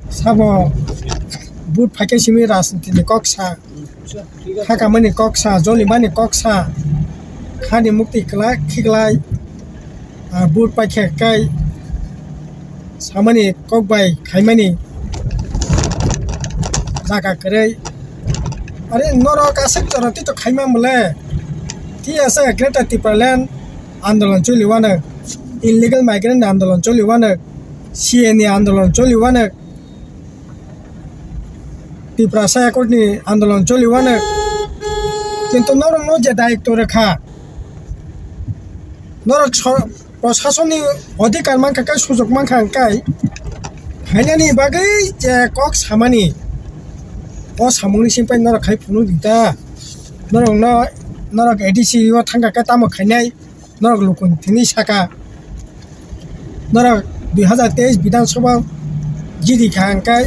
Sabo but phake simi rasanti ni koksa khaka mani koksa joli mani koksa khani mukti kla khiglai but pakhe kai samani kokbai khaimani jaga krei are noro kasek jarati to khaima mole ti asa Greater Tipaland आंदोलन चलिवाना illegal migrant आंदोलन चलिवाना सीएनी आंदोलन चलिवाना तिप्रासा एकॉर्डनी आंदोलन चलिवाना किंतु नरक no जे दायित्व रखा नरक प्रशासननि अधिकार मानखाय सुजुग मानखाय हायनानि बागै जे कक सामानि ओ सामुनि सिमपाय नरक खाय फुनु दिता नरक एडीसी ओ थांगाखै तामो खायनाय नरक लुकुन थिनि साका नरक 2023 विधानसभा जिदि खांखाय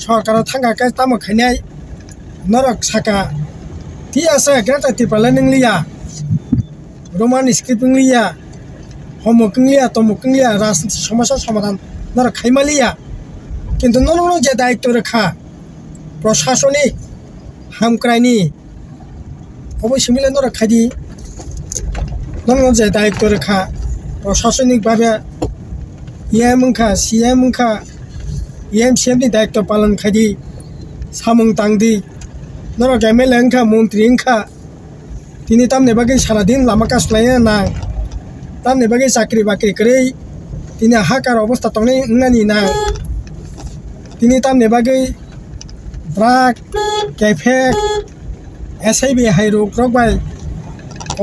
सरकार थांगाखै तामो खायनाय नरक साका थि आसा Greater Tipaland नंलिया रोमान स्क्रिप्ट नंलिया होमवर्क नंलिया तमवर्क नंलिया राजनीति समस्या समाधान नरक खायमालिया किंतु नरक जे दायित्व रखा प्रशासनिक हामक्रायनि अबयसिमिले नरक खायदि नंगौ जे दायित्व रखा प्रशासनिक भावे एम उनखा सीएम उनखा एमसीएम नि दायित्व पालन खायदि सामुं तांगदि नरक एमएलए उनखा मंत्री उनखा तिनि तामने बागै सारा दिन लामा कासलायना नां तामने बागै चाकरि बाकरि करै तिनि हाकार अवस्था तंगनै उनानि नां तिनि तामने बागै ड्राग कैफे एसआईबी हाइरोग रगबाय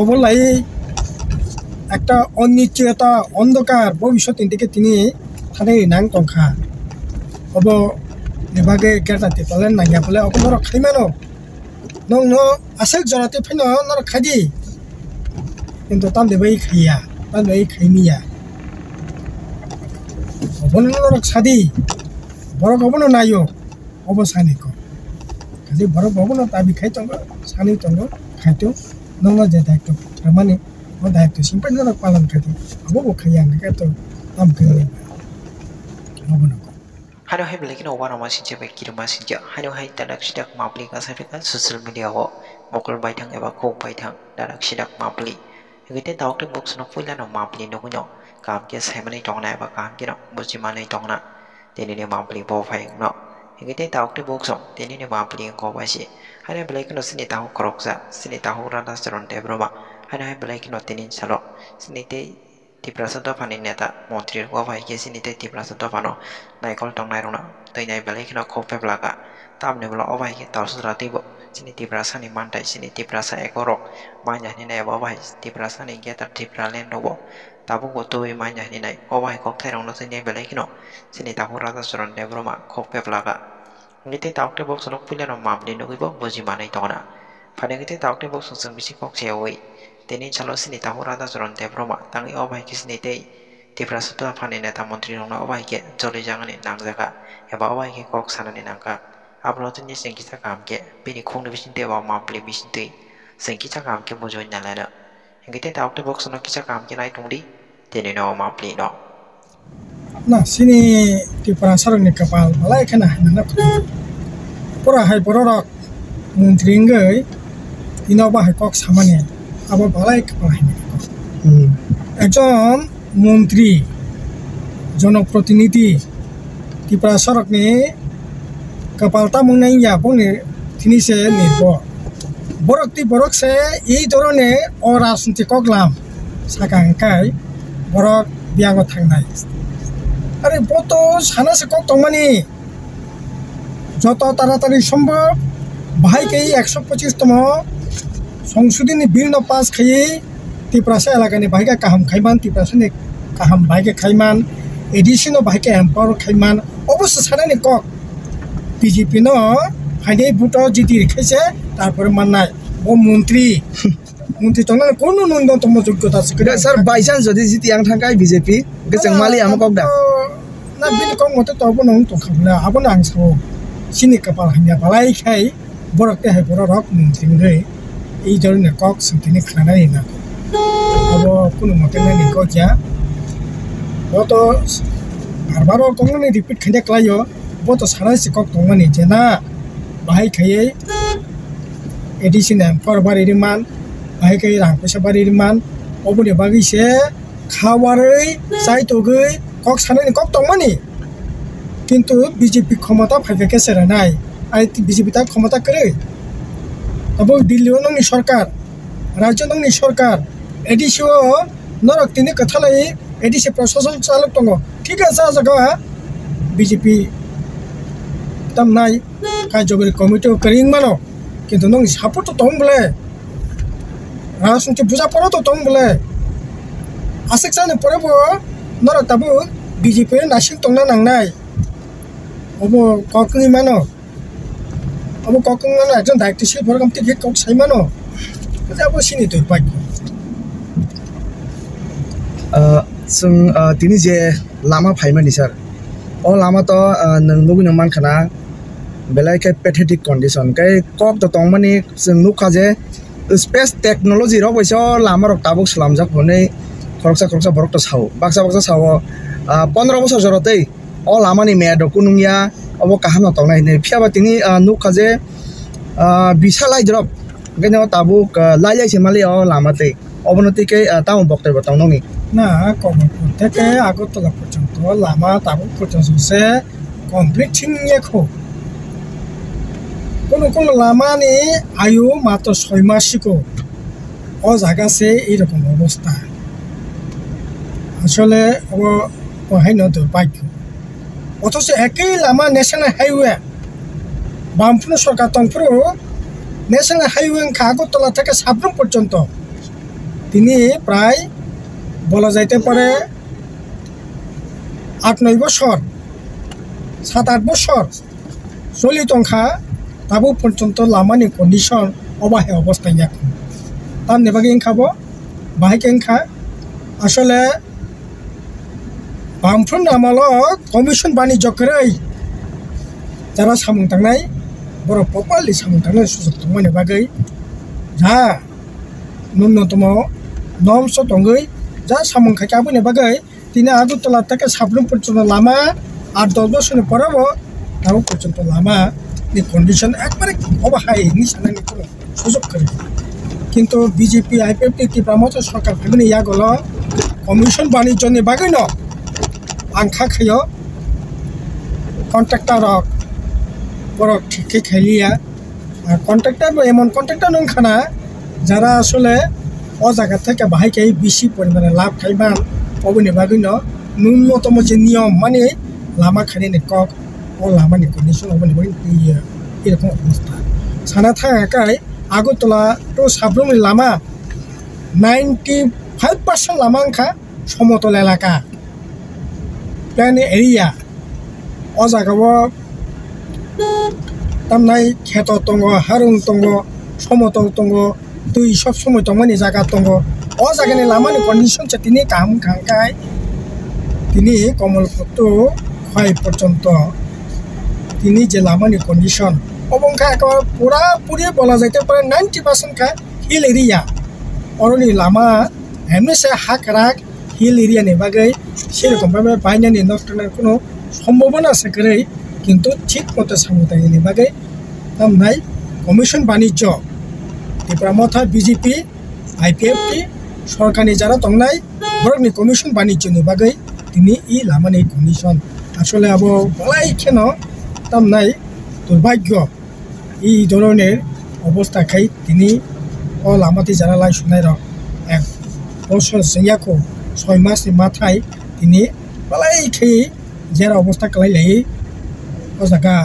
अबलाई একটা অনিশ্চয়তা অন্ধকার ভবিষ্যতের দিকে তিনি থানায় নাং টংখা অব বিভাগে Greater Tipaland নাইয়া বলে অব নরক খাইমানো নং ন আসেক জরাতে ফেন নরক খাদি কিন্তু তাম দেবাই খাইয়া তাম দেবাই খাইমিয়া অব নরক সাদি বরক অবন নাইও অব সানিক খালি বরক অবন তাবি খাইতং সানি তং খাইতো নং যে দায়িত্ব মানে वो दायित्व सिंपल नरक पालन करती अब वो खयान का तो हम करेंगे अब ना Hano hai beli kena wana masih jabe kira masih ja hano hai dadak sidak mapli ka safikan sosial media ho mokol baitang eba ko baitang dadak sidak mapli ngite dawk te box no fuila no mapli no kunyo kam ke semani tongna eba kam ke no bujimane tongna teni ne mapli bo phai no ngite dawk te box on teni ne mapli ko basi hano beli kena sini tahu kroksa sini tahu rada seron te broba hano hai beli kena teni salo sini te Tiprasado Pani Neta, Montreal, Wavai, Yesinite, Tiprasado Pano, Michael Tongarona, Dina Belekino, Cope Blaga, Tam Nebula Ovai, Tarsativo, Siniti Brasani Manta, Siniti Brasa Ecoro, Mania Nina Wavai, Tiprasani Geta Tipraland Novo, Tabu to Mania Nina, Ovai Cocktail on the Belekino, Sinita Hurada Suron Nevroma, Cope Blaga. Nite Doctor Box on Pillar of Mamdi Novibo, Bozimane Tona. Fanagate Doctor Box on some Missy away. Teni chalo sini tahu rata suron te broma tangi obai ki sini te Tiprasado Pani Neta Montreal na obai ke joli jangan ni nang jaga eba obai ke kok sana ni nangka upload ni sengkita kam ke bini kong ni bisin te wa mapli bisin te sengkita kam ke bojo nyalana ngite ta okte box no kicha kam ke nai tungdi teni no mapli no nah sini Tiprasado ni kapal malai kena nana pura hai pororok menteri ngai ino bahai kok samanya अब भलाई একজন মন্ত্রী জনপ্রতিনিধি Tiprasado ni kapalta mungai ya bone tini se nirbor borok se এই ধরনের অরাজনীতি কগলাম সাকাংকাই borok biango থাংনাই আরে বত সানাসে cock তংমানি যত তাড়াতাড়ি সম্ভব ভাইকে 125তম সংশোধনী বিল no pass খাইয়ে Tiprasa এলাকানি ভাইকে কাহাম খাইমান Tiprasani kaham ভাইকে খাইমান এডিশনো ভাইকে এম্পাওয়ার খাইমান অবশ্য সানানি কক বিজেপি no হাইদে বুটো জিতি রেখেছে তারপরে মাননাই ও মন্ত্রী তংনা কোনো ন্যূনতম যোগ্যতা আছে স্যার বাই চান্স যদি জিতি আং থাকাই বিজেপি গেচং মালি আম কক দা না বিল কক মতে তব নং তংখাবলা আবন আং সাও সিনি কপাল হাইয়া বালাই খাই বরকতে হাই বরক মন্ত্রী রে এই ধরনের কক সঙ্গে খানাই না अब কোনো মতে না নিকো যা গত বারবার তংনা রিপিট খাইয়া ক্লাইও abo to sarai si kok tongmani je na bahai khayei addition for bari man bahai kai rang paisa bari man oboni bagi se খাওয়ারই চাই তগৈ কক সানানি কক তংমানি কিন্তু বিজেপি ক্ষমতা ফাইফেকে সেরা নাই আর বিজেপি তা ক্ষমতা করে তবে দিল্লিও নংনি সরকার রাজ্য নংনি সরকার এডিসিও নরক তিনি কথালাই এডিসি প্রশাসন চালক দङ ঠিক আছে জায়গা বিজেপি তাম নাই কার্যকরী কমিটি করিং মানো কিন্তু নং সাপোর্ট তো দং বলে রাজনীতি বুঝা পড়া তো দং বলে asik sana porebo nora tabu BJP nasik tongna nangnai obo kokni mano obo kokni mano ekjon dayittwshil program থেকে cock sai mano abo sini to pai जों दिनै जे लामा फायमानि सार अ लामा त नोंबो मानखाना बेलायके पेथेटिक कन्डिसन कै कक त तंमानि जों नुखा जे स्पेस टेक्नोलॉजी रो बैसो लामा रक ताबुक सलामजाक हनै खरकसा बरक तो साव बाक्सा साव 15 বছর जरतै अ लामानि मेयाद कुनुंगिया अब काहाम न तंनाय नै फियाबा तिनि नुखा जे बिसालाय द्रप गनो ताबुक लायलायसे माले अ लामातै অবনতিকে তাও বক্তব্য তংননি না কমন থেকে আগরতলা পর্যন্ত লামা তাবুক পর্যন্ত সে কমপ্লিট থিংয়েখো কোন লামানি আয়ু মাত্র 6 মাসিকো ও জায়গাছে এইরকম অবস্থা আসলে হাইন দুর্ভাগ্য অথচ একই লামা ন্যাশনাল হাইওয়ে বামফ্রন্ট সরকার তংফ্রু ন্যাশনাল হাইওয়ে আগরতলা থেকে সাবরুম পর্যন্ত তিনি প্রায় বলা যাইতে পারে 8-9 বছর 7-8 বছর চলিত অংখা তাবু পর্যন্ত লামানি কন্ডিশন অবাহে অবস্থায় এখন তার নেবাগে খাবো বাহাইকে খা আসলে বামফ্রন্ট আমল কমিশন বাণিজ্য করে যারা সামুং থাকনাই বড় প্রপারলি সামুং থাকনাই সুযোগ দंमोन बागै যা ন্যূনতম নর্মস দंगै যা সামুং খাইকাবोनि बागै তিনি আগরতলা থেকে সাবরুম পর্যন্ত লামা 8-10 বছরের পরেও তাও পর্যন্ত লামা নি কন্ডিশন একবারে অবাহাই নি সানানি কোনো সুযোগ করে কিন্তু বিজেপি আইপিএফটি ত্রিপুরামত সরকার ফাইমানি ইয়াগল কমিশন বাণিজ্যनि बागै न आंखा खायो कन्ट्राक्टर बड़ ठीक खेलिया कन्ट्राक्टर एमन कन्ट्राक्टर नंखाना जरा आसले अ जायगा থেকে बाहायके बेसि परिमाणे लाभ खाइबान अबनि बागै न न्यूनतम जे नियम माने लामा खानिनि कक अ लामानि कन्डिशन अबनि बागै एरकम अवस्था साना थाखाय আগরতলা तो साब्रुमनि लामा 95% लामा आंखा समतल एलाका प्लान एरिया अ जायगायाव तामनाय खेत दङ हारुं दङ समतल दङ दै सब समय दंमोन जायगा दङ अ जायगानि लामानि कन्डिशन তিনি কাম খাंखाय তিনি কমলপুর खय पर्यন্ত তিনি যে লামানি কন্ডিশন অবংখা একেবারে পুরাপুরি বলা যাইতে পারে 90% খা হিল এরিয়া অরনি লামা এমনিসে হাকরাক হিল এরিয়াनि बागै সেরকমভাবে বাইনানি নষ্টনের কোনো সম্ভাবনা আছে করে কিন্তু ঠিক মতো সামুদায়িকनि बागै নামনাই কমিশন বাণিজ্য ত্রিপুরামথা বিজেপি আইপিএফটি সরকারি যারা তংনাই বরকনি কমিশন বাণিজ্যनि बागै তিনি ই লামানি কন্ডিশন আসলে আবো বলাই কেন তামনাই দুর্ভাগ্য এই ধরনের অবস্থা খাই তিনি ও লামাতি যারা লাই শুনাই রক এক বছর সিয়াকো 6 মাসের মাথায় তিনি বলাই খেয়ে যারা অবস্থা কালাইলাই ও জায়গা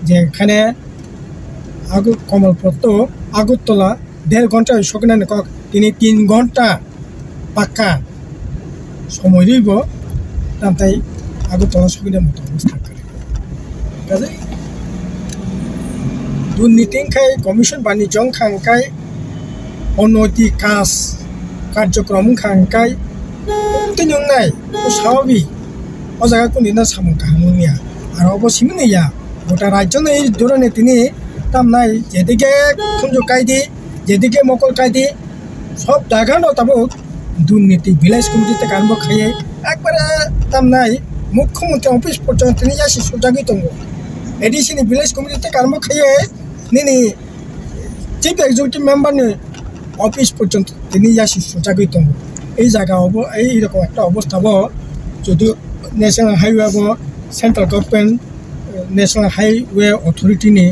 যেখানে কমলপুর আগরতলা 1.5 ঘন্টা সকালে কক তিনি 3 ঘন্টা পাক্কা সময় রইব তাই আগরতলা সকালের মতো অবস্থা করে কাজে দুর্নীতি খাই কমিশন বাণিজ্য খাंखाय অনৈতিক কাজ কার্যক্রম খাंखाय তিনংনাই স্বাভাবিক ও জায়গা কোনদিন সামুং কাহানুনিয়া আর অবশ্যই গোটা রাজ্য এই ধরনের তিনি তামনাই যেদিকে খুঞ্জ কায়দি যেদিকে মকল কায়দি সব জায়গা ন তাবো দুর্নীতি ভিলেজ কমিটিতে আরম্ভ খাইয়ে একবারে তামনাই मुख्यमंत्री ऑफिस पर्यंत तिनी जासि सुजागि दङ एडिसिनि विलेज कमिटि कार्म खायो निनि चिफ एग्जिकिउटिव मेम्बारनि ऑफिस पर्यंत तिनी जासि सुजागि दङ এই জায়গাও এই রকম একটা অবস্থাব যদি national highway central government national highway অথরিটিনি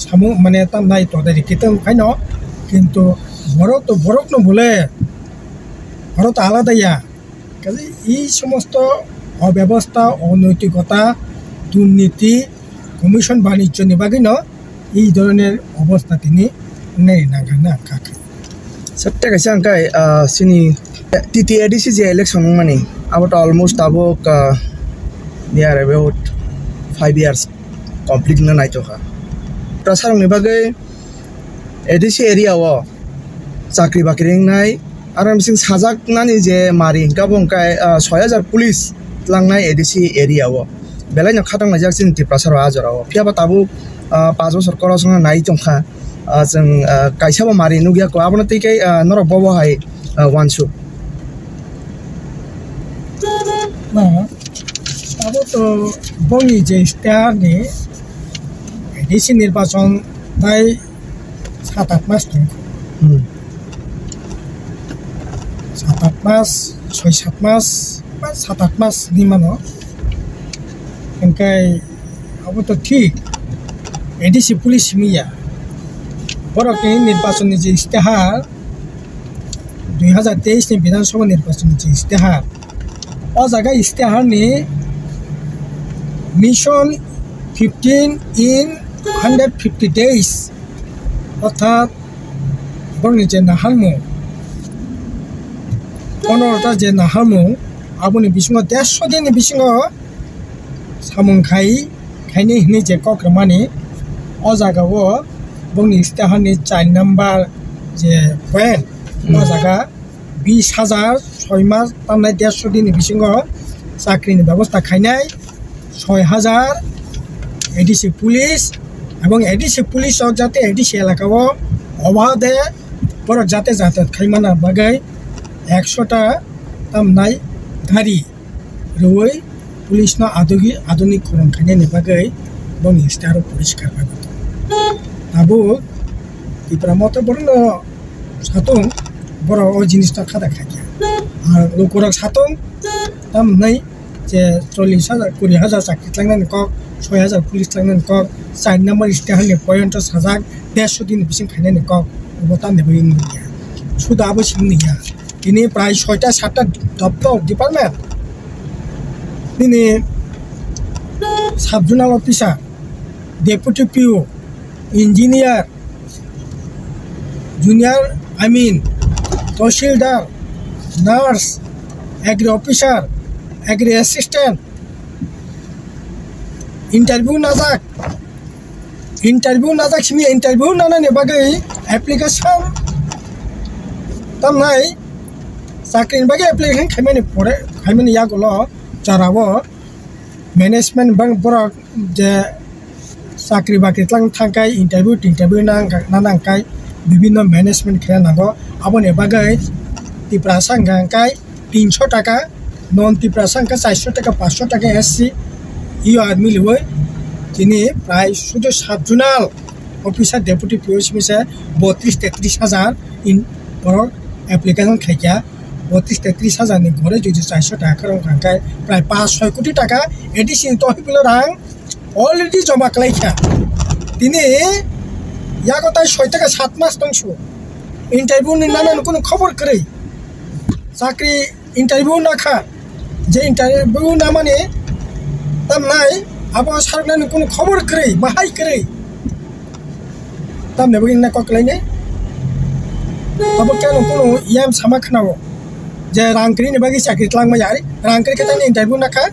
সামু মানে তাম নাই তদারি কিতাম খাইন কিন্তু বরক বলে ভারত আলাদাইয়া কাজে এই সমস্ত অব্যবস্থা অনৈতিকতা দুর্নীতি কমিশন বাণিজ্য বাগিন এই ধরনের অবস্থা তিনি নেই নাগানা কাকে Sabta kasi angkai sini TTADC je election mani about almost about near about 5 years complete na naito ka. Prasarang ni bagai ADC area wa chakri bakring nai aram sing sajak nani je mari kabong kai 6000 police lang nai ADC area wa belai na khatang najak sin ti prasar ajara wa phia ba tabu 5 bosor korosong nai chongkha जों कायसाबा मारि नुगिया को आपन तैकै नर बबो हाय वानसु ना अब तो बंगी जे स्टारनि ADC निर्वाचन बाय 7-8 मास दं 7-8 मास 6-7 मास बा 7-8 मास नि मानो ओंखाय अब तो ठीक एडिसि पुलिस मिया बरकनि निर्वाचननि जे इस्तेहार 2023 नि विधानसभा निर्वाचननि जे इस्तेहार अ जागा इस्तेहारनि मिशन 15 in 150 days अर्थात बंनि जे नाहालमु 15टा जे नाहालमु आबुनि बिसिङाव 150 दिननि बिसिङाव सामुंखाय खायनि हिनि जे कक्रमानि अ जागाव बंनि इस्तेहारनि चाइल्ड नम्बर जे पॉइंट अ जागा 20,000 6 मास तामनाय 150 दिननि बिसिङाव साख्रिनि व्यवस्था खायनाय 6,000 एडिसि पुलिस এবং एडिसि पुलिस जाते एडिसि एलाकाव अबाधे बरक जाते जाते खायमाना बागै 100टा तामनाय गाड़ी रवै पुलिसना आधुनिक खरन खायनायनि बागै बंनि इस्तेहार परिष्कार बागै आबो इप्रा मत बरनो सातों बरो ओ जिनिसटा खादा खाया आर लोकरक सातों ताम नै जे 40,000 20,000 चाकरि लांनानै क 6,000 पुलिस लांनानै क 4 नम्बर इस्तेहारनि पॉइंट साजाक 150 दिन बिसिं खायनानै क बता नेबो इंनिया सुदाबो सिंनिया दिनै प्राय 6टा 7टा दप्तर डिपार्टमेंट दिनै साब जुनाल अफिसार deputy PO engineer junior tehsildar nurse agri officer agri assistant interview नाजाक सिमी इंटरव्यू नानानै बागै एप्लिकेशन तामनाय साख्रिनि बागै एप्लिकेशन खायमानि यागल जारावो मैनेजमेंट बंग बरक जे साख्रि बाख्रि थांखाय इंटरव्यू नांखाय विभिन्न मैनेजमेंट खेलानांगौ आबोनि बागै तिप्रा सांगांखाय 300 टाका नन तिप्रा सांगा 400 टाका 500 टाका एससी इ आदमी लुबै दिनै प्राय शुद्ध साब जुनाल अफिसार डेपुटी पीओ मिसे 32-33,000 इन बरक एप्लिकेशन खायया 32-33,000 नि घरे जुदि 400 टाका खांखाय प्राय 5-6 कोटी टाका एडिसिन तहबिल रां अलरेडी जमा खालायखा दिनै यागताय 6 टाका 7 मास दंसो इंटरव्यू नानानै कोनो खबर करै साख्रि इंटरव्यू नाखा जे इंटरव्यू ना माने तामनाय आबो सारनानै कोनो खबर करै बाहाय करै तामनेबो इन्ना ककलायने तब केनो कोनो याम सामा खनावो जे रांक्रिनि बागै साख्रि लांमा यार रांक्रि केतानि इंटरव्यू नाखा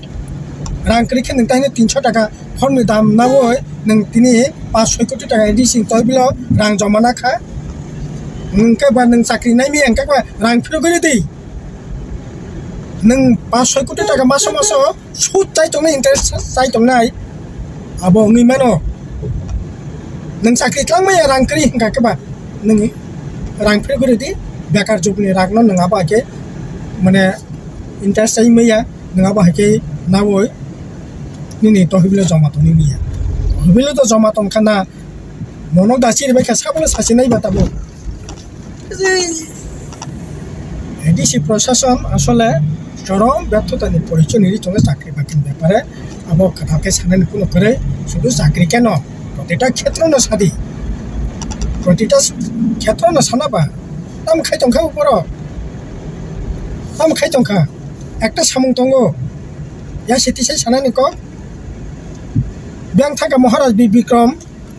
रांक्रि के नोंथांनो 300 टाका फर्मनि दाम नावो नों दिनै 5-6 कोटी टाका एडिसिन तहबिल रां जमा नाखा नोंखा नों साख्रि नायमी अंका रां फिरो गयो दै नों 5-6 कोटी टाका मासो सुद चाइतंनाय इंटरेस्ट चाइतंनाय आबो ngै मानो नों साख्रि लांमाया रांक्रि हंगाखबा नों रां फिरो गयो दै बेकार जबनि रागनो नङाबा के माने इंटरेस्ट चाइमैया नङाबा के na woi nini tohibile jomaton nini ya tohibile to jomaton kana monok dasir be sabole sasi nai batabo ADC প্রশাসন আসলে চরম ব্যর্থতা পরিচয় নির্বাচনে চাকরি বাকরির ব্যাপারে আবার কাকে সানানি কোনো করে শুধু চাকরি কেন প্রতিটা ক্ষেত্র না সাদি প্রতিটা ক্ষেত্র না সানাবা দাম খাই টঙ্কা উপর দাম খাই টঙ্কা একটা সামুং দङ ইয়া সেটিসে সানানি ক ব্যাংক থাকা মহারাজ বিক্রম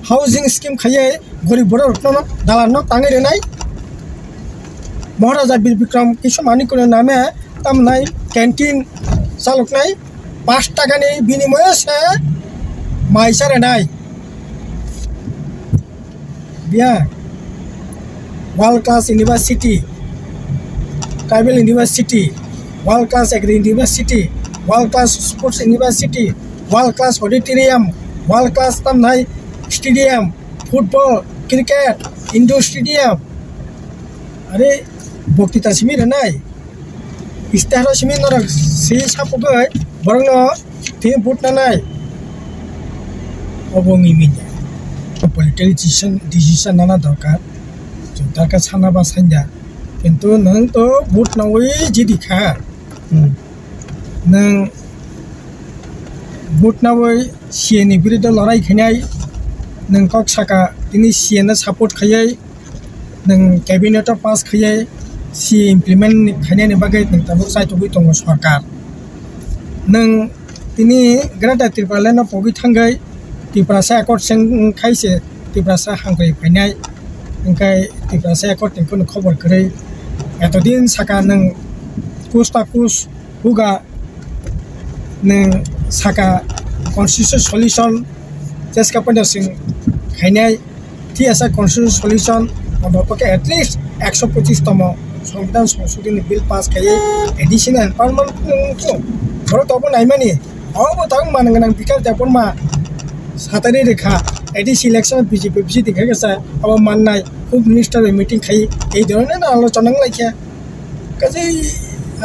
হাউজিং স্কিম খাইয়ে গরিব বড় রত্ন দালান টাঙাই রেনাই महाराजा बीर विक्रम किसु मानिकनि नामे तामनाय कैंटीन चालकनाय 5 टाकानि बिनिमयसे माइसा रेनाय बिया world class university tribal university world class agri university world class sports university world class auditorium world class तामनाय stadium football cricket indoor stadium अरे বক্তৃতা সিমির নাই ইস্তাহার সিমির নরক সেই সাপোগৈ বরং তে বুট না নাই অবঙ্গি মিয়া পলিটিক্যাল ডিসিশন নানা দরকার দরকার সানাবা সাঞ্জা কিন্তু নং তো বুট নই জিদি খা নং বুট নই সিএনি বিরুদ্ধে লড়াই খাইনাই নং কক সাকা তিনি সিএন সাপোर्ट খাইयै नों कैबिनेट पास खाइए सी इमप्लीमेंट खाने बागै नोंथांखौ सायथ'बै दङ सरकार नों दिनै ग्राटा त्रिपुरालेण्ड पगै थांगै त्रिपुरासा एकर्डजों खायसे त्रिपुरासा हांग्रै फायनाय ओंखाय त्रिपुरासा एकर्ड नोंखौ खबर करै एतदिन साका नों कुस्ता कुस हुगा नों साका कन्स्टिट्यूशन सल्यूशन जेसका पन्जासिं खायनाय थि आसा कन्स्टिट्यूशन सल्यूशन অন্তপক্ষে এটলিস্ট 125তম সংবিধান সংশোধনী বিল পাস খাইয়ে এডিশনাল পার্মানেন্ট ধরো তখন নাইমানি অবতাং মানগোনাं বিকাশ দেবন মা সাতারি রেখা এডি সিলেকশন বিজেপি দেখে গেছে আবার মাননাই হোম মিনিস্টার মিটিং খাই এই ধরনের আলোচনা লাইখা কাজে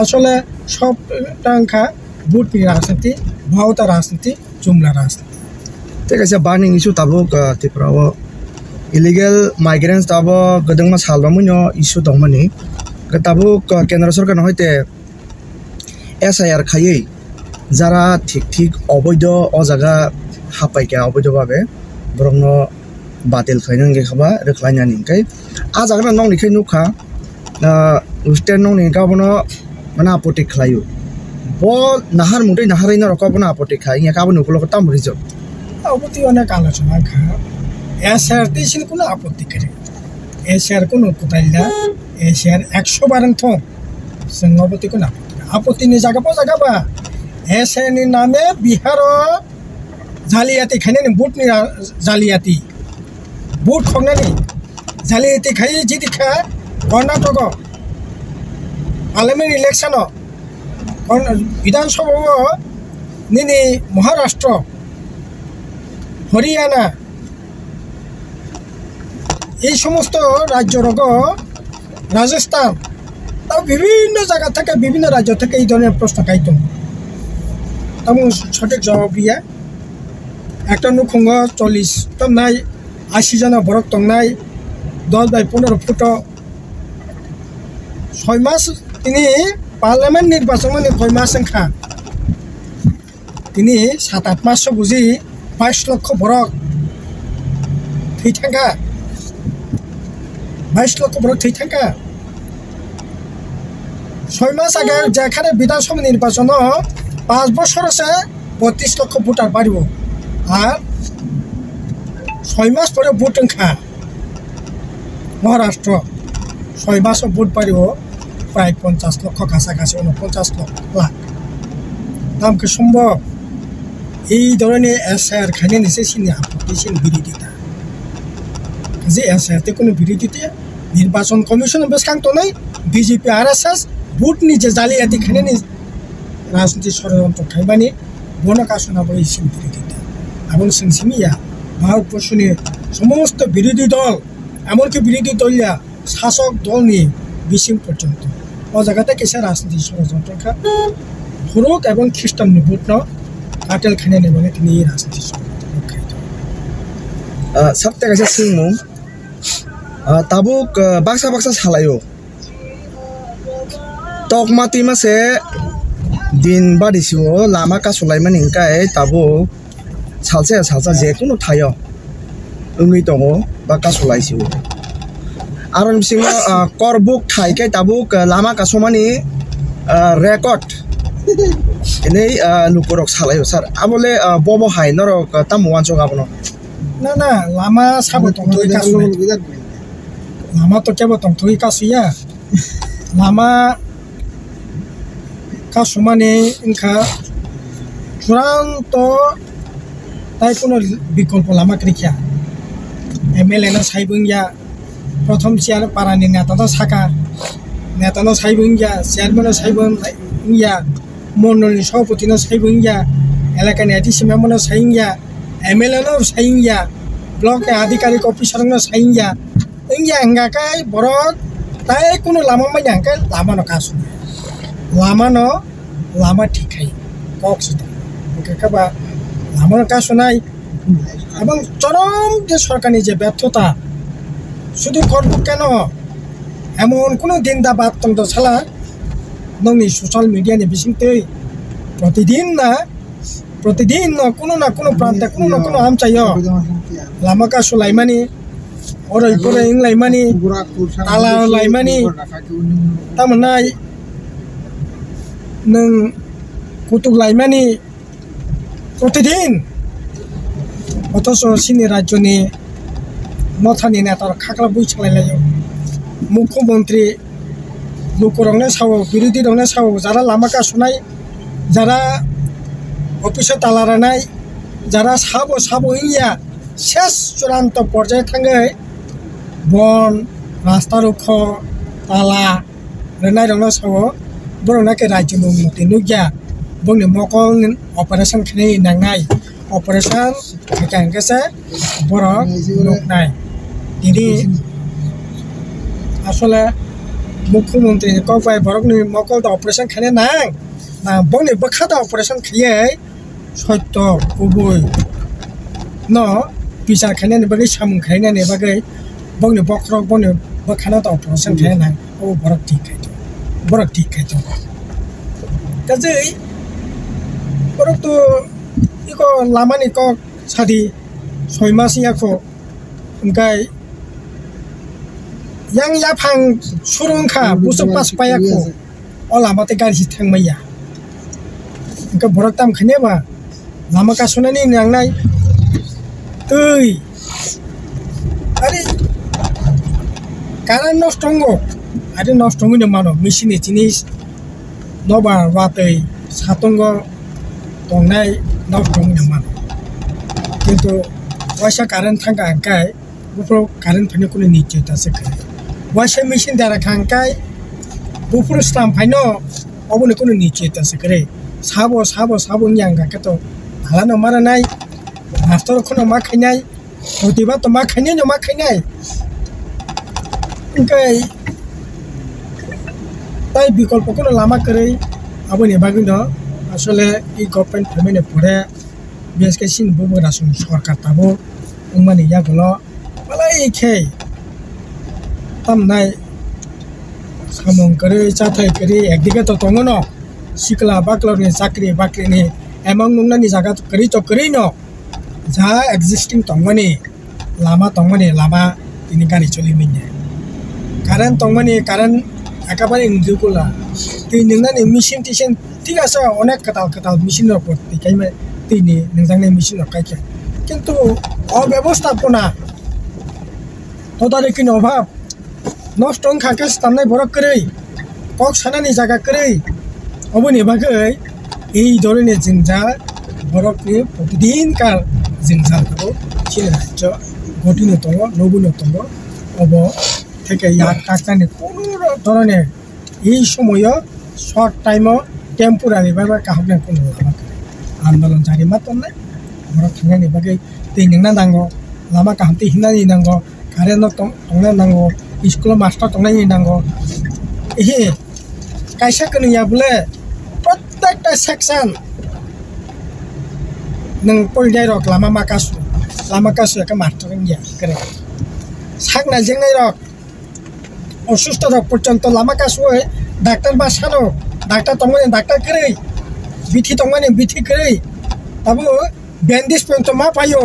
আসলে সব টাঙ্কা বুট রাজনীতি ভাওতা রাজনীতি জুমলা রাজনীতি ঠিক আছে বার্নিং ইস্যু তাবো ত্রিপুরাও इलिगेल माइग्रेंट्स ताबो गदंमा सालबामुनो इशू दंमनि ताबो केंद्र सरकार हयते एसआईआर खायै जारा ठीक ठीक अवैध अ जागा हापाइका अवैध भाबे बरंनो बातिल खायनो गेखबा रखलायनानि ओंखाय आ जागा नंनिखै नुखा स्टेट नंनि गाबनो माने आपत्ति खालायो ब नाहार मुदै नाहारैनो रकबनो आपत्ति खाय या गाबनो उखलको तामरिजो आपत्ति अनेक आलोचना खा एसआर तीन কোনো আপত্তি করে एसआर কোনো কোটাইলা एसआर 100 বারং থং संगबती কোনো আপত্তি नि জায়গা জায়গাবা एसआर नि नामे बिहार জালিয়াতি খাইনি বুটনি জালিয়াতি বুট খংনানি জালিয়াতি খাই জিদি খা কর্ণাটক পার্লামেন্ট ইলেকশন বিধানসভা নিনি মহারাষ্ট্র হরিয়ানা এই সমস্ত রাজ্যর রাজস্থান তাও বিভিন্ন জায়গা থেকে বিভিন্ন রাজ্য থেকে এই ধরনের প্রশ্ন খাইত তেমন সঠিক জবাব দিয়া একটা নুখঙ্গ 40 টন নাই 80 জন বরক টন নাই 10/15 ফুট 6 মাস তিনি পার্লামেন্ট নির্বাচন মানে 6 মাস সংখ্যা তিনি 7-8 মাস বুঝি 22 লক্ষ বরক থৈ থাকা 22 লক্ষ বড় ঠিক থাকা 6 মাস আগে যেখানে বিধানসভা নির্বাচন 5 বছর আছে 32 লক্ষ ভোটার বাড়িব আর 6 মাস পরে ভোট সংখ্যা মহারাষ্ট্র 6 মাস ভোট বাড়িব প্রায় 50 লক্ষ কাছাকাছি 49 লাখ দামকে সম্ভব এই ধরনের এসআর খাইনে নিচে সিনি আপত্তিশীল বিরোধিতা যে এসআরতে কোনো বিরোধিতা নির্বাচন কমিশন বেসকান্ত নাই বিজেপি আরএসএস ভোট নিজে জালিয়াতি খাইনে নি রাজনীতি ষড়যন্ত্র খাইবানি বনকাশনা বই সিন বিরোধিতা এবং সিনসিমিয়া ভারতবর্ষের সমস্ত বিরোধী দল এমনকি বিরোধী দলীয় শাসক দল নিয়ে বিশিং পর্যন্ত ও জায়গাতে কেসে রাজনীতি ষড়যন্ত্র Huruk এবং খ্রিস্টান নিবুটনো কাটেল খানে নেবনে তিনি রাজনীতি sabte kaisa singmung tabuk baksa baksa salayo tokmati mase din badisiwo lama ka sulaimani ingkai tabuk salsa jekunu thayo ungni tongo ba ka sulaisiwo aron bisingo korbuk thaikai tabuk lama ka somani record ini lukurok salayo sar abole bobo hai norok tamuan chogabono না লামা সাবো তংথই কাসু লামা তো কেবো তংথই কাসুয়া লামা কাসু মানে Inca চূড়ান্ত তাই কোনো বিকল্প লামা ক্রিয়া MLA না সাইবুইয়া প্রথম চেয়ার পারানি নেতা সাকা নেতা না সাইবুইয়া চেয়ারম্যান সাইবুইয়া মন্ডলী সভাপতি না সাইবুইয়া এলাকার এডিসি মেম্বার না সাইয়া एमएलए नो साइंया ब्लॉक के आधिकारिक ऑफिसर नो साइंया इंया अंगाकाय बरत ताय कुनो लामा मा यांकाय लामा न कासु लामा ठिकाय कक्सुता केकाबा लामा न कासुनाय এবং চরম যে সরকারি যে ব্যর্থতা শুধু করব কেন এমন কোনো দিন দা বাদ তং তো ছালা নংনি সোশ্যাল মিডিয়া নি বিসিংতে प्रतिदिन कोनो ना कोनो प्रांत कोनो ना कोनो हम चाहिए लामा का सुलाइमानी और इपुरे इंग लाइमानी ताला लाइमानी तमनाय नों कुतुब लाइमानी प्रतिदिन अथच सिनि राज्यनि मथानि नेता खाख्ला बुइछलायलायो मुख्यमंत्री लोकरंनो सावो बिरोधी रंनो सावो जारा लामा का सुनाय जारा অফিসে তালা রানাই যারা সাবো ইয়া শেষ চূড়ান্ত পর্যায়ে থাকে বন রাস্তা রুখ তালা রানাই রং সাবো বরনাকে রাজ্যের উন্নতি নুগিয়া বংনি মকল অপারেশন খানে নাংনাই অপারেশন গেছে বড় নুকনাই দিদি আসলে মুখ্যমন্ত্রী কবাই বরকনি মকল অপারেশন খানে নাং না বংনি বখাদা অপারেশন খাইয়ে সত্য উবই ন বিচার খাইনানি বাগै সামুं खायनानि बागै बंनि बख्रक बंनि बखाना तो अपारेशन खायना ओ बरक ठीक खायतो काजै बरक तो इको लामानि क सादि 6 मास याखो ओंखाय yang yapang surungkha busuk pas payakko o lamate garisi thangmaya ओंखाय बरक ताम खायनेबा लामा कासुनानि नांनाय दै आरे कारेन्ट नष्टंगो आरो नष्टंगो मानो मेसिननि जिनिस नबा वातै सातंगो दंनाय नष्टंगो मानो किन्तु वासा कारेन्ट थांगा अंकाय बुफोर कारेन्ट फैनो कुनो निश्चयता सके वासा मेसिन दारा खांकाय बुफोर स्टाम फैनो अबनो कुनो निश्चयता सके साबो यांगा केतो हालानो मारानाय मास्टर खनो मा खायनाय प्रतिबा तो मा खायनाय नो मा खायनाय ओंखाय ताई विकल्प कोनो लामा करै आबोनि बागैनो आसले इ गभर्नमेन्ट फैमेने परे बिएसके सिन बुबरा सं सरकार ताबो ओंमानि यागलो मालाय एखे तामनाय सामं करै जाथाय करै एकदिके तो दङनो सिखला बाक्लानि साख्रि बाख्रिनि एमं नंनानि जागा करै न जा एक्जिस्टिंग तंगमानि लामा तिनि गारि चलिमिने कारेन्ट तंगमानि कारेन्ट एकाबारे इंजुकुला ति नंनानि मेसिन टिसिन ठीक आसे अनेक कताल मेसिन रपत तिखायमे तिनि नंजांनि मेसिन रखायखे किन्तु अव्यवस्थापना तदारकिनि अभाब नष्ट खाके स्थाननाय बरक करै कक सानानि जागा करै अबनि बागै এই ধরনের জিনজাল বরফনি প্রতিদিনকার জিনজালগুলো চীন রাজ্য গঠিনতম নবীনতম অব থেকে কাকতানি কোনো ধরনের এই সময় শর্ট টাইমও টেম্পোরারি ভাবে কাহনে কোনো লামা আন্দোলন জারি মাতন নাই বরফ থাঙ্গানি বাগै दै नोंना नांगौ लामा काहामति हिनानि नांगौ कारेन्ट तंना नांगौ स्कुल मास्टार तंनानि नांगौ एहे कायसा कनिया बोले प्रत्येकटा section nang polidai rok lama makasu ka martring ya kare sakna jengnai rok অসুস্থ রোগ পর্যন্ত লামা কাজ হয় ডাক্তার বাসানো ডাক্তার তংমানে ডাক্তার করে বিথি তংমানে বিথি করে তাবো ব্যান্ডেজ পর্যন্ত মা পাইও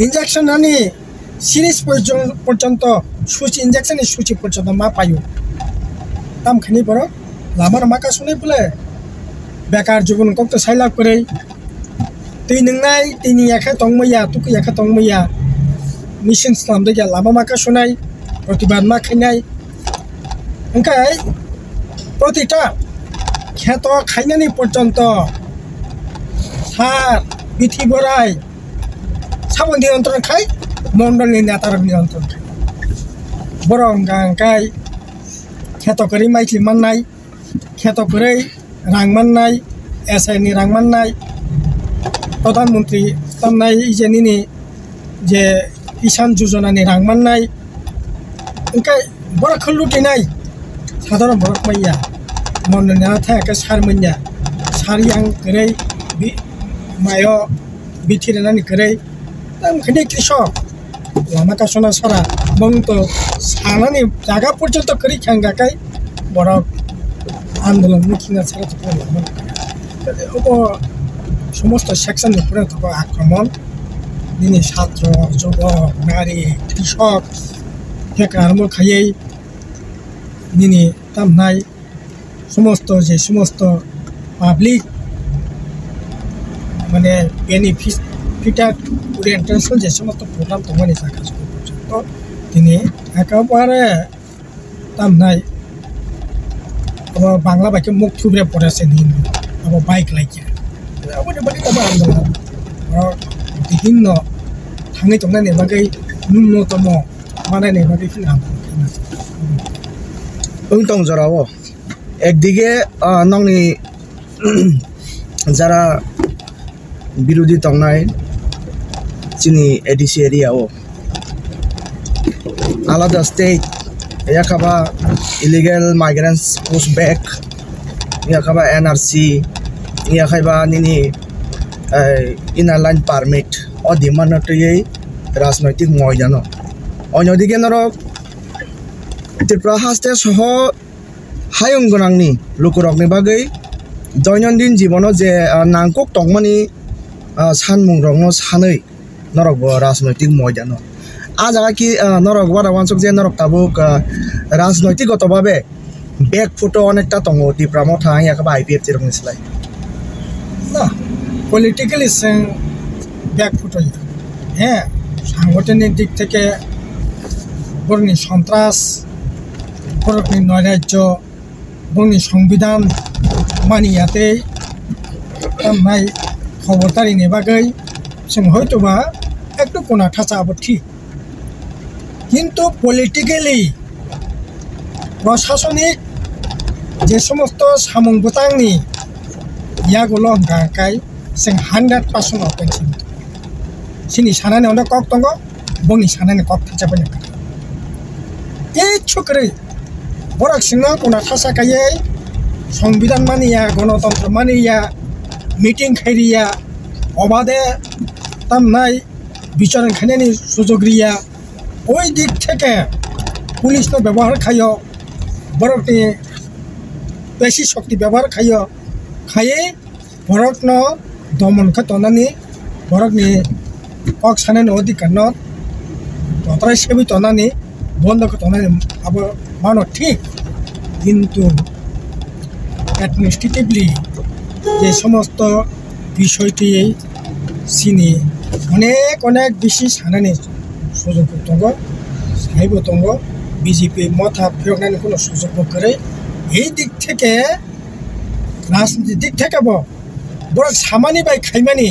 ইনজেকশন আনি সিরিজ পর্যন্ত সুচি ইনজেকশনের সুচি পর্যন্ত মা পাইও তাম খানি পড়ো লামার মাকা শুনে বলে বেকার জীবন কত সাইলাভ করে তুই নংনাই তিনি একা তংমইয়া তুকু একা তংমইয়া মিশন সালাম দেখে লামা মাকা শোনাই প্রতিবাদ মা খাইনাই ওংখাই প্রতিটা ক্ষেত খাইনানি পর্যন্ত সার বিথি বরাই সাবন নিয়ন্ত্রণ খাই মন্ডলনি নেতার নিয়ন্ত্রণ খাই বড় গাंखाय ক্ষেত করি মাইসি মাননাই ক্ষেত করে রাং মাননাই এসআইনি রাং মাননাই প্রধানমন্ত্রী তামনাই ইজেনিনি যে কিষাণ যোজনানি রাং মাননাই ওংखाय বড় খলুটিনাই সাধারণ বড় মাইয়া মন্ডলনি থাকা সার মাইয়া সারিয়াं করে মাयो বিথিরেনানি করে তাম খানি কৃষক লামা কাসনা সারা বংত সানানি জায়গা পর্যন্ত করি খাঙ্গাকাই বড় আন্দোলন মুখিনা ছাড়া তো সমস্ত সেকশন উপরে থাকা আক্রমণ দিনে ছাত্র যুবক নারী কৃষক বেকার খাইয়ে দিনে তামনাই সমস্ত পাবলিক মানে বেনিফিটার ওরিয়েন্টেশন যে সমস্ত প্রোগ্রাম তখনই থাকা পর্যন্ত তিনি একেবারে তামনাই আবার বাংলা বাইকে মুখ থুবরে পড়েছেন হিন্দু আবার বাইক লাইকে আন্দোলন বিভিন্ন থাঙে তংনাই বাকি ন্যূনতম বানাইনাই বাকি ওংতং জরাও একদিকে নংনি যারা বিরোধী তংনাই চিনি এডিসি এরিয়াও আলাদা স্টেট ইয়াখাবা ইলিগেল মাইগ্রেন্টস পুশ ব্যাক ইয়াখাবা এনআরসি ইয়াখাইবা নিনি ইনার লাইন পারমিট ও ডিমান্ডই রাজনৈতিক ময়দান অন্যদিকে নরক ত্রিপুরা হাস্তে সহ হায়ং গোনাंनि লোকরকনি বাগै দৈনন্দিন জীবন যে নাংকক তংমানি সানমুং রংनो सानै नरक राजनैतिक ময়দান आ जागा कि नरक वारा वानसक जे नरक ताबुक राजनैतिकगतभावे बेक फुट अनेकटा दङ ত্রিপুরা थां याखा आईपीएफ जेरकम सलाय না পলিটিক্যালি ব্যাক ফুট হ্যাঁ সাংগঠনিক দিক থেকে বর্ণি সন্ত্রাস বরকনি নৈরাজ্য বর্ণি সংবিধান মানিয়াতে তামনাই খবরদারিनि বাগै जों হয়তোবা একটু কোনা ঠাঁচাবো ঠিক কিন্তু পলিটিক্যালি প্রশাসনিক যে সমস্ত সামুং বুতাंनि ইয়াগুলো गांखाय जों 100% অপেনसिन सिनि सानानि अनदा कक दङ बंनि सानानि कक थाजाबनो इच्छुकरै बरक सिंना कोना थासाखायै संविधान मानिया गणतंत्र मानिया মিটিং খাইরিয়া অবাধে তামনাই বিচারণ খাইনানি সুযোগ রিয়া ওই দিক থেকে পুলিশনো ব্যবহার খাইও বরকনি বেশি শক্তি ব্যবহার খাইয়ে বরকনো দমনকে তনানি বরকনি কক সানানি অধিকার ততরাই সেবি তনানি বন্ধকে তনানি আবার মানো ঠিক কিন্তু অ্যাডমিনিস্ট্রেটিভলি যে সমস্ত বিষয়টি চিনি অনেক বেশি সানানি সুযোগ দङ সাইব দङ বিজেপি মাথা ফেরনানি কোনো সুযোগ করে এই দিক থেকে রাজনীতির দিক থেকে বড় সামানি বাই খাইমানি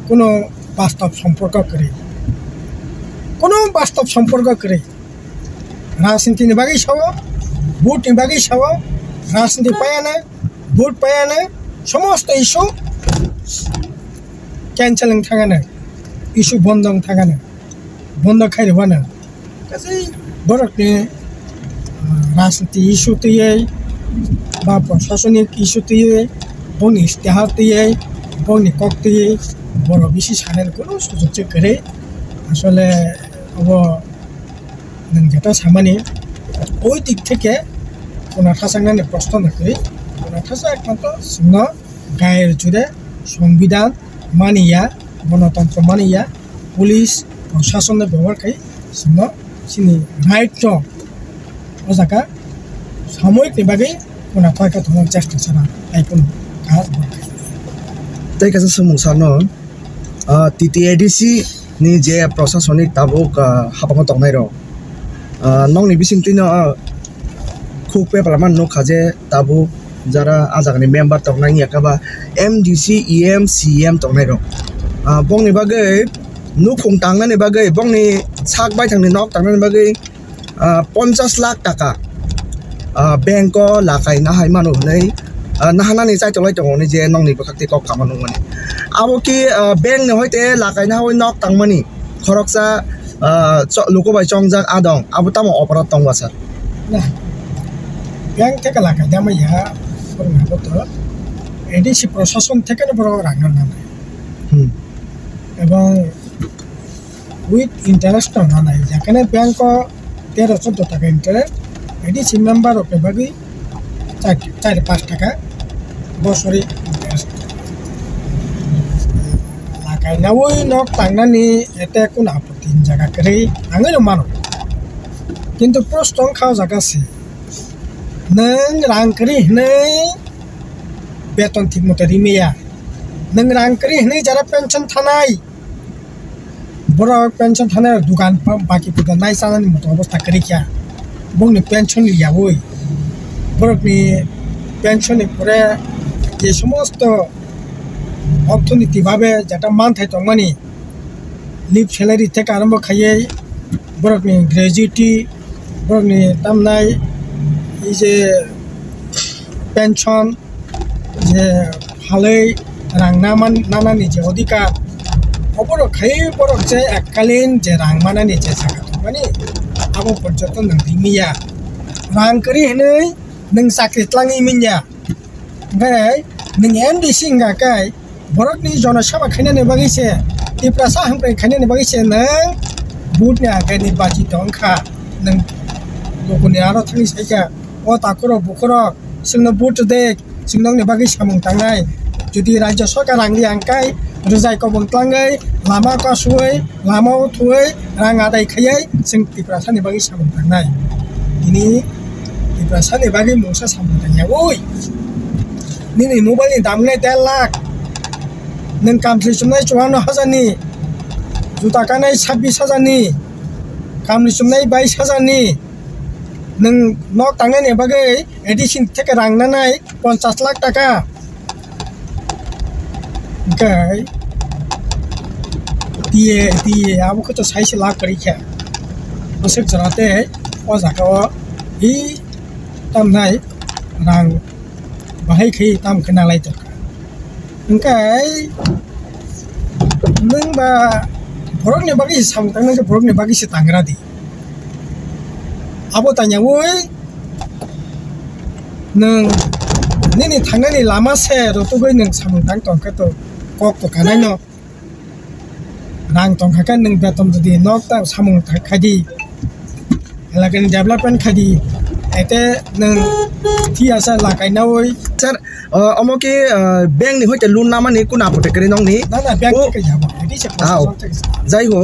কোনো বাস্তব সম্পর্ক করে রাজনীতিनि বাগै সাव ভোটनि বাগै সাव রাজনীতি পায়াना ভোট পায়াना समस्त इशू कैंसलिंग थाङानो इशू बंद थाङानो बंद खायरबानो गासै बरकनि राजनीति इशू तैयै বা প্রশাসনিক ইস্যুতে বংনি ইস্তেহারতে বংনি ককতে বড় বেশি সানের কোনো সুযোগ করে আসলে নং যেটা সামানি ওই দিক থেকে কোনো ঠাসাংনানি প্রশ্ন নাকি কোনো ঠাসা একমাত্র সিংহ গায়ের জুড়ে সংবিধান মানিয়া গণতন্ত্র মানিয়া পুলিশ প্রশাসনের ব্যবহার খাই সিংহ সিনি রাইট দं ও জায়গা সাময়িক বাকি কোনো থাকা তোমার চেষ্টা ছাড়া তাই কোনো কাজ তাই কাছে সমস্যানো TTADC ni je প্রশাসনিক tabuk habang tongnai ro nong ni bisingtino khuk pe palaman no khaje tabu jara ajagni member tongnai yakaba MDC EM CM tongnai ro bong ni bagai nu khung tangna ni bagai bong ni sak bai thangni nok tangna ni bagai 50 lakh taka bank ko lakai na hai manu nei nahana ni chai tolai tong ni je nong ni bakti kok kamanu mani abo ki bank ni hoite lakai na hoi nok tangmani khoroksa loko bai chongjak adong abo tamo operat tong wasar nah bank থেকে লাগাই দাম ইয়া করব তো ADC প্রশাসন থেকে বড় রাখনা না এবং উইথ ইন্টারেস্ট না নাই যেখানে ব্যাংক 13-14 টাকা ইন্টারেস্ট এডিসি মেম্বার ওকে বাকি 4-5 টাকা বছরে লাগাই না ওই নক টাংনানি এতে কোন আপত্তি জায়গা করে আঙের মানো কিন্তু প্রশ্ন খাও জায়গাছে neng rang keri nei beton ঠিক মতো রিমিয়া neng rang keri nei যারা পেনশন থানাই বড় পেনশন থানার দোকান বাকি পুরো নাই সানানি মতো অবস্থা করি কিয়া বংনি পেনশন লিয়া ওই বড়নি পেনশনে পরে যে সমস্ত অর্থনীতিভাবে যেটা মান থাইতো মানে লিভ স্যালারি থেকে আরম্ভ খাইয়ে বড়নি গ্র্যাজুইটি বড়নি তামনাই এই যে পেনশন যে ভালোই রাংনামান নানানি যে অধিকার অপরক খাই বরক যে এককালীন যে রাংমানানি যে জায়গা মানে আবো পর্যন্ত নং রিমিয়া রাং করি হেनै নং চাকরি ত্লাङै मिन्या ओमफ्राय नों MDC गाकाय बरकनि जनसभा खायनानै बागैसे तिप्रासा हामप्राय खायनानै बागैसे नों बुटनि आगायनि बाजि दंखा नों लोगोनि आरो थांनि Sayaka o takuro bukuro singno but de singnong ni bagi samung tangai jodi rajya sarkar rangli angkai rujai ko bongtlangai lama ko suai lama thuai rang adai khayai sing tiprasa ni bagi samung tangai ini tiprasa ni bagi musa samung tangai oi ni mobile ni damne 10 lakh nang kamthli sumnai 54,000 ni juta kanai 26,000 ni kamthli sumnai 22,000 ni neng nok tangai ni bagai edisin থেকে রাংনানাই 50 লাখ টাকা গাই দিয়ে আবুকে তো 60 লাখ করি খা বসে জরাতে ও জায়গাও ই তামনাই রাং বাহাই খাই তাম খনালাই তো গাই নং বা বরকনি বাগি সামতাং নং বরকনি বাগি সে তাংরা দি abo tanya woi neng nini tangnani lama se roto goi neng samung tang tong kato kok to kanai no rang tong kakan neng betom jadi nok ta samung khadi lagan development khadi ete neng thi asa lakai na woi sir omo ki bank ni hoite loan nama ni kuna apote kare nong ni na bank ke jabo edi se jai ho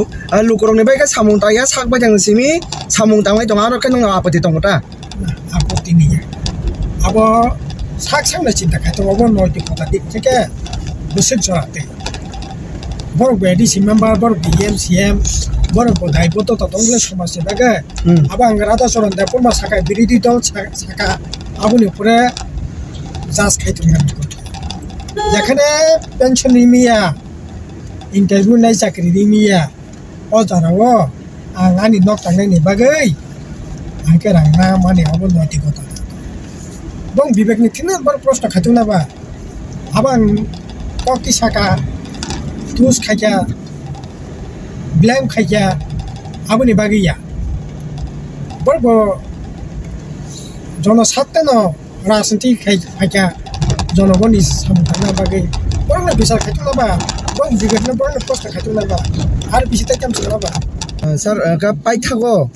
lukorong ni bai ka samung ta ya sak ba jang simi samung tangai dong aro kan nong apoti tong ta apoti ni ya abo sak sang na cinta ka to abo noi ti kota dik থেকে বসে জরাতে বড় বেডি C member বড় DM CM বড় বদাই বতো তো দংলে সমাজ সেবাকে আবাং রাধা চরণ দেপুর মা সাকা বিরোধী দল সাকা আবুনি উপরে জাজ খাইতে যেখানে পেনশন রিমিয়া ইন্টারভিউ নাই চাকরি রিমিয়া ও জানাও आंनि नक थांनायनि बागै आंके रांना माने अब नैतिकता दं विवेकनि थिनो बर प्रश्न खाथुना बा आबां ककि साका तुस खाया ब्लेम खाया आबुनि बागैया बरबो जन सातनो राजनीति खायखा जनगणनि सामना बागै बरंनो बिसार खायथुलाबा बं बिगतनो बरंनो प्रश्न खायथुलाबा आरो Bisita कामसलाबा sir ka paithago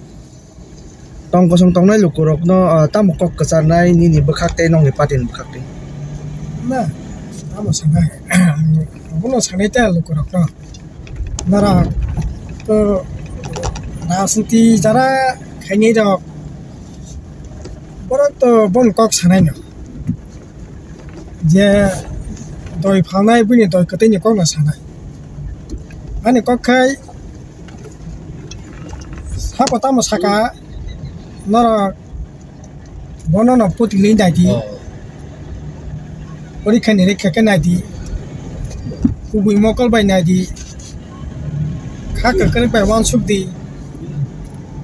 tong kosong tongnai lukurok no tamukok kacharnai nini bkhakte nongni patin bkhakte na amo sangai bono sangai ta lukurok no nara to राजनीति जरा खाइने रक बरक तो बन कक सानाय न जे दय फानाय बुनि दय कतैनि कक न सानाय आनि कक खाय सापता म साका नर बन न पुति लिन दाइदि परीक्षा निरीक्षा के नाइदि कुबुइ मकल बाय नाइदि खाक करे बाय वान सुक दि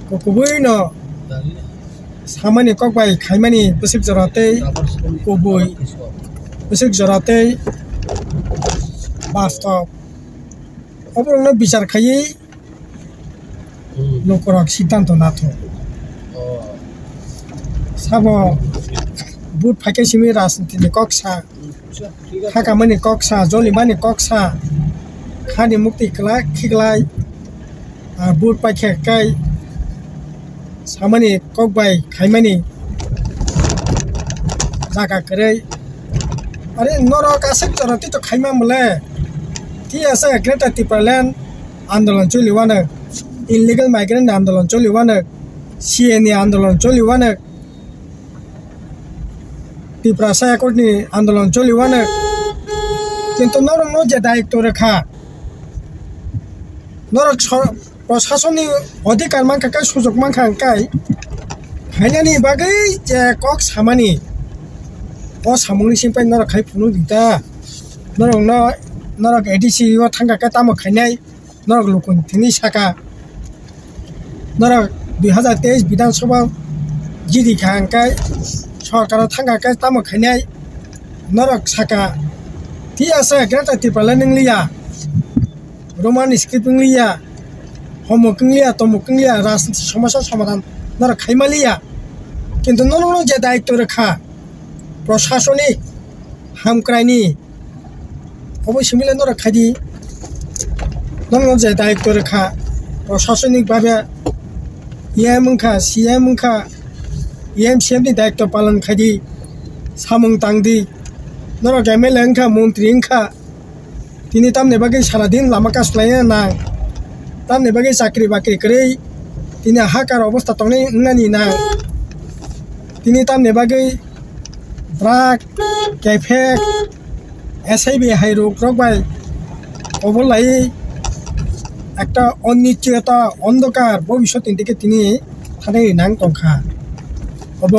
kubui no samani kokbai khaimani busik jorate kubui busik jorate bastop obrongno bichar khayei lokorak siddhanto natho sabo but phake simi raজনীতি ni koksa khakamani koksa jolimani koksa khani mukti kla khiglai but pakhe kai samani kokbai khaimani jaga kare are noro kasek jorati to khaima mule ti asa Greater Tipaland आंदोलन चलिवानो illegal migrant आंदोलन चलिवानो सीएनी आंदोलन चलिवानो त्रिपुरा सायाकोटनि आंदोलन चलिवानो किन्तु नरनो जे दायित्व रेखा नर प्रशासननि अधिकार मानखाय सुजुग मानखाय हायनानि बागै जे कक सामानि अ सामुनि सिमपाय नर खाय फुनु दिता नरनो नरक एडिसि यो थांगाका तामो खायनाय नरक लुकुन थिनि साका नरक 2023 विधानसभा जिदि खांकाय सरकार थांगाका तामो खायनाय नरक साका थि आसा ग्रेटर त्रिपुराland नंलिया रोमान स्क्रिप्ट नंलिया होमवर्क नंलिया तमवर्क नंलिया राजनीति समस्या समाधान नरक खायमालिया किन्तु नरनो जे दायित्व रेखा प्रशासनिक हामक्रायनि अबश्य मिले नरक खायदि नरनो जे दायित्व रेखा प्रशासनिक भाबे एमखा सीएमखा एमसीएमनि दायित्व पालन खायदि सामुं तांदि नरक एमएलए खा मंत्री खा तिनि तामने बागै सारा दिन लामा कासलायना ना तामने बागै साख्रि बाख्रि करै तिनि हाकार अवस्था तंनाय नानि ना तिनि तामने बागै ड्राग कैफे एसआईबी हाइरोग रकबाय अबलाई একটা অনিশ্চয়তা অন্ধকার ভবিষ্যতের দিকে তিনি থানায় নাং টংখা অব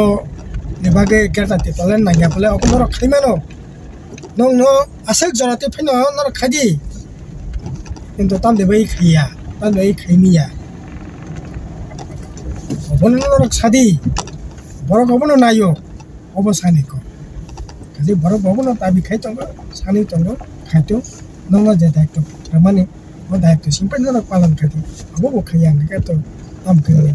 বিভাগে গেটাতে পালেন নাঙ্গা বলে অপনর খাইমানো নং ন আশেক জরাতে ফাইন নর খাদি কিন্তু তাম দেবাই খাইয়া তাম দেবাই খাইমিয়া অবনর সাদি বড় গবন নাইও অবসানিক কাজে বড় গবন তাবি খাইতং সানি তং খাইতো নং যে দায়িত্ব মানে वो दायित्व सिंपल पालन करती अब वो खाया तो हम करेंगे